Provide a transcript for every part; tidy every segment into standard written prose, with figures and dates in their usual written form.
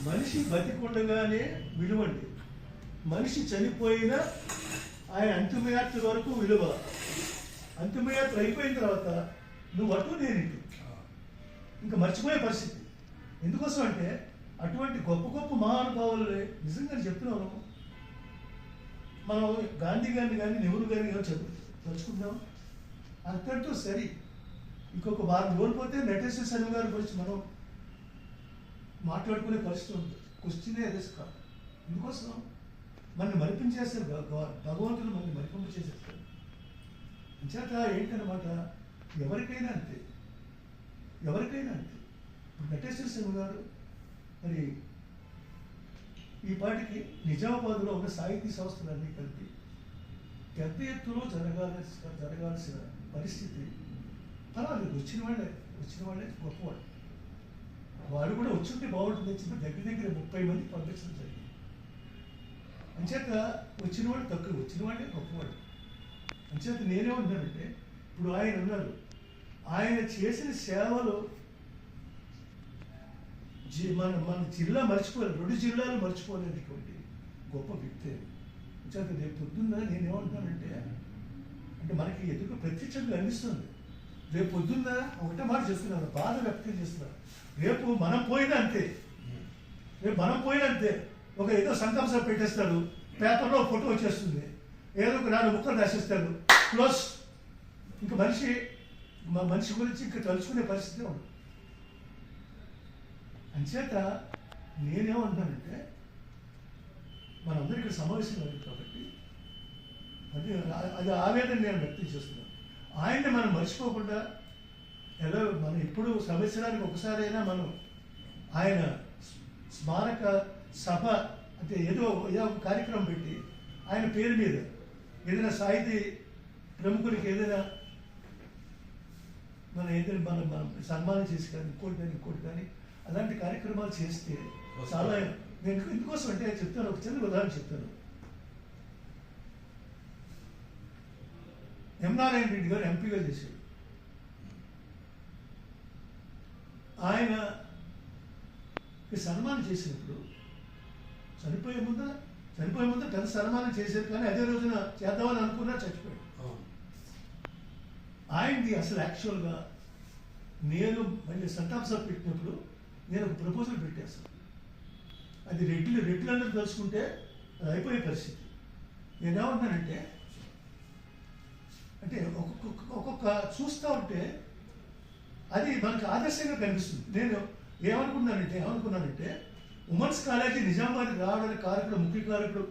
మనిషి బతికుండగానే విలువండి, మనిషి చనిపోయిన ఆయన అంతిమయాత్ర వరకు విలువ. అంతిమయాత్ర అయిపోయిన తర్వాత నువ్వు అటు నేను ఇటు, ఇంకా మర్చిపోయే పరిస్థితి. ఎందుకోసం అంటే అటువంటి గొప్ప గొప్ప మహానుభావులు నిజంగా చెప్తున్నాను. మనం గాంధీ గారిని కానీ నెహ్రూ గారిని కానీ తలుచుకుంటున్నాం, అంతటితో సరి. ఇంకొక వారం రోజులు పోతే నటేశ్వర శర్మ గారి గురించి మనం మాట్లాడుకునే పరిస్థితి ఉంటుంది. క్వశ్చనే అదేసి కాదు. ఎందుకోసం మనల్ని మరిపించేస్తారు, భగవంతుడు మనల్ని మరిపింపు చేసేస్తారు. అంచేత ఏంటన్నమాట, ఎవరికైనా అంతే, ఎవరికైనా అంతే. ఇప్పుడు నటేశ్వర శర్మ గారు మరి ఈ పాటికి నిజామాబాద్లో ఉన్న సాహితీ సంస్థలన్నీ కలిపి పెద్ద ఎత్తులో జరగాల్సిన పరిస్థితి. పర్వాలేదు, వచ్చిన వాళ్ళే గొప్పవాడు. వాడు కూడా వచ్చుంటే బాగుంటుంది చెప్పి దగ్గర 30 మంది పంపించడం జరిగింది. అంచేత వచ్చిన వాళ్ళు తక్కువ, వచ్చిన వాళ్ళే గొప్పవాడు. అంచేత నేనే ఉన్నానంటే ఇప్పుడు ఆయన ఉన్నారు, ఆయన చేసిన సేవలు మన జిల్లా మర్చిపోలేదు, 2 జిల్లాలు మర్చిపోలేనటువంటి గొప్ప వ్యక్తి. అంచేత రేపు పొద్దున్న నేనేమంటున్నానంటే, అంటే మనకి ఎదురు ప్రత్యక్షంగా అనిపిస్తుంది. రేపు పొద్దున్న ఒకటే మాట చేస్తున్నాను, బాధ వ్యక్తం చేస్తున్నాను. రేపు మనం పోయినా అంతే, ఒక ఏదో సంతాప సభ పెట్టేస్తాడు, పేపర్లో ఫోటో వచ్చేస్తుంది, ఏదో ఒక 4 ముక్కలు రాసేస్తాడు, క్లోజ్. ఇంకా మనిషి గురించి ఇంకా తలుచుకునే పరిస్థితి ఉండదు. అంచేత నేనేమంటున్నానంటే, మనందరూ ఇక్కడ సమావేశం అయ్యారు కాబట్టి అది ఆవేదన నేను వ్యక్తం చేస్తున్నాను. ఆయన్ని మనం మర్చిపోకుండా ఎలా మనం ఇప్పుడు సంవత్సరానికి ఒకసారైనా మనం ఆయన స్మారక సభ అంటే ఏదో ఒక కార్యక్రమం పెట్టి ఆయన పేరు మీద ఏదైనా సాహితీ ప్రముఖులకి ఏదైనా మనం సన్మానం చేసి కానీ ఇంకోటి కానీ అలాంటి కార్యక్రమాలు చేస్తే చాలా. నేను ఎందుకోసం అంటే చెప్తాను, ఒక చిన్న ఉదాహరణ చెప్తాను. ఎం నారాయణ రెడ్డి గారు ఎంపీగా చేశాడు. ఆయన సన్మానం చేసినప్పుడు చనిపోయే ముందు పెద్ద సన్మానం చేశారు, కానీ అదే రోజున చేద్దామని అనుకున్నా చచ్చిపోయాడు. ఆయనది అసలు యాక్చువల్గా నేను మళ్ళీ సంతాప సభ పెట్టినప్పుడు నేను ఒక ప్రపోజల్ పెట్టేస్తాను. అది రెడ్లందరూ తెలుసుకుంటే అది అయిపోయే పరిస్థితి. నేనేమంటున్నానంటే, అంటే ఒక్కొక్క చూస్తూ ఉంటే అది మనకు ఆదర్శంగా కనిపిస్తుంది. నేను ఏమనుకున్నానంటే ఉమెన్స్ కాలేజీ నిజామాబాద్ రావడానికి ముఖ్య కారకుడు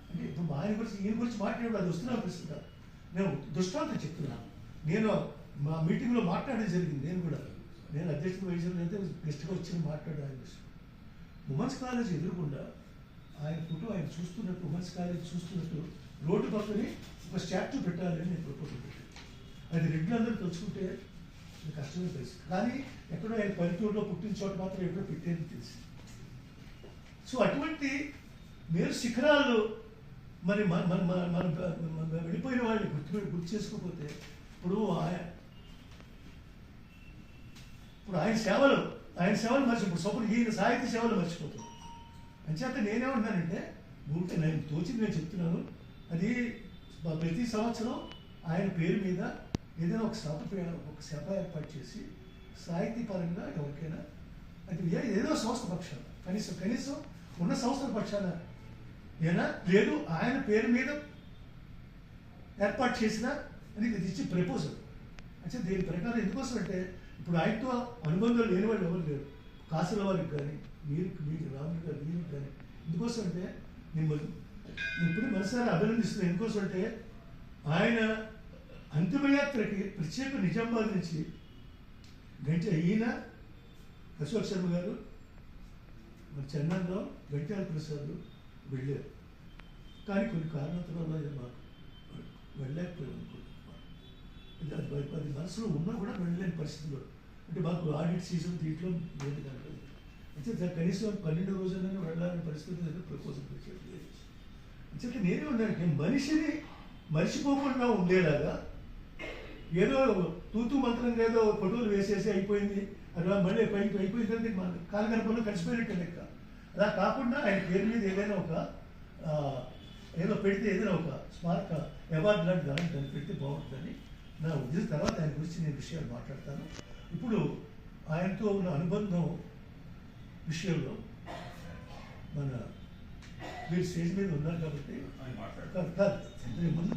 అంటే ఇప్పుడు ఈయన గురించి మాట్లాడే అది వస్తున్నా అనిపిస్తుంది. నేను దృష్టాంతం చెప్తున్నాను. నేను మా మీటింగ్లో మాట్లాడడం జరిగింది. నేను అధ్యక్షుడు వహించిన అయితే గెస్ట్గా వచ్చి మాట్లాడాను. ఉమెన్స్ కాలేజ్ ఎదురుకుండా ఆయన ఫోటో ఆయన చూస్తున్నట్టు, ఉమెన్స్ కాలేజ్ చూస్తున్నట్టు రోడ్డు పక్కనే ఒక స్టాచ్యూ పెట్టాలని నేను ప్రపోజల్ పెట్టాను. అది రెడ్లందరూ తెలుసుకుంటే కష్టమే తెలుసు, కానీ ఎక్కడో ఆయన పల్లెటూరులో పుట్టిన చోట మాత్రం ఎక్కడో పెట్టేది తెలుసు. సో అటువంటి మేరు శిఖరాలు మరి మన వెళ్ళిపోయిన వాళ్ళని గుర్తు చేసుకోకపోతే ఇప్పుడు ఆయన సేవలు మర్చిపోతుంది. ఈయన సాహిత్య సేవలు మర్చిపోతుంది. అంచేత నేనేమన్నానంటే ఊరికే నేను తోచింది నేను చెప్తున్నాను. అది ప్రతి సంవత్సరం ఆయన పేరు మీద ఏదైనా ఒక సభ ఏర్పాటు చేసి సాహితీపరంగా ఎవరికైనా అది ఏదో సంస్థ పక్షాన కనీసం ఉన్న సంస్థల పక్షాన ఏనా లేదు ఆయన పేరు మీద ఏర్పాటు చేసిన అని ఇది ఇచ్చి ప్రపోజల్. అంటే దీని ప్రకారం ఎందుకోసం అంటే ఇప్పుడు ఆయనతో అనుబంధం లేని వాళ్ళు ఎవరు లేరు. కాసుల వారికి కానీ మీకు రాములు గారు వీరికి కానీ. ఎందుకోసం అంటే నేను ఇప్పుడు మనసారి అభినందిస్తున్నాను. ఎందుకోసం అంటే ఆయన అంతిమయాత్రకి ప్రత్యేక నిజామాబాద్ నుంచి ఈయన అశోక్ శర్మ గారు, మరి చెన్నైలో గంట్యాల ప్రసాద్ వెళ్ళారు. కానీ కొన్ని కారణాల వల్ల మాకు వెళ్ళలేకపోయాం. అది మనసులో ఉన్నా కూడా వెళ్ళలేని పరిస్థితుల్లో, అంటే మాకు ఆడిట్ సీజన్ దీంట్లో లేదు. దాంట్లో అయితే కనీసం 12 రోజులైనా వెళ్ళాలని పరిస్థితి దగ్గర ప్రపోజల్ పెట్టారు. అంటే నేనే ఉన్నాను, మనిషిని మర్చిపోకుండా ఉండేలాగా ఏదో తూతూ మంత్రంగా ఏదో ఫోటోలు వేసేసి అయిపోయింది అలా మళ్ళీ పైకి అయిపోయిన తర్వాత మన కాలగర్భంలో కలిసిపోయినట్టు లెక్క. అలా కాకుండా ఆయన పేరు మీద ఏదైనా ఒక ఏదో పెడితే ఏదైనా ఒక స్మారక అవార్డు లాంటి దాన్ని పెడితే బాగుంటుందని నా ఉద్దేశం. తర్వాత ఆయన గురించి నేను విషయాలు మాట్లాడతాను. ఇప్పుడు ఆయనతో ఉన్న అనుబంధం విషయంలో మన మీరు స్టేజ్ మీద ఉన్నారు కాబట్టి కాదు ముందు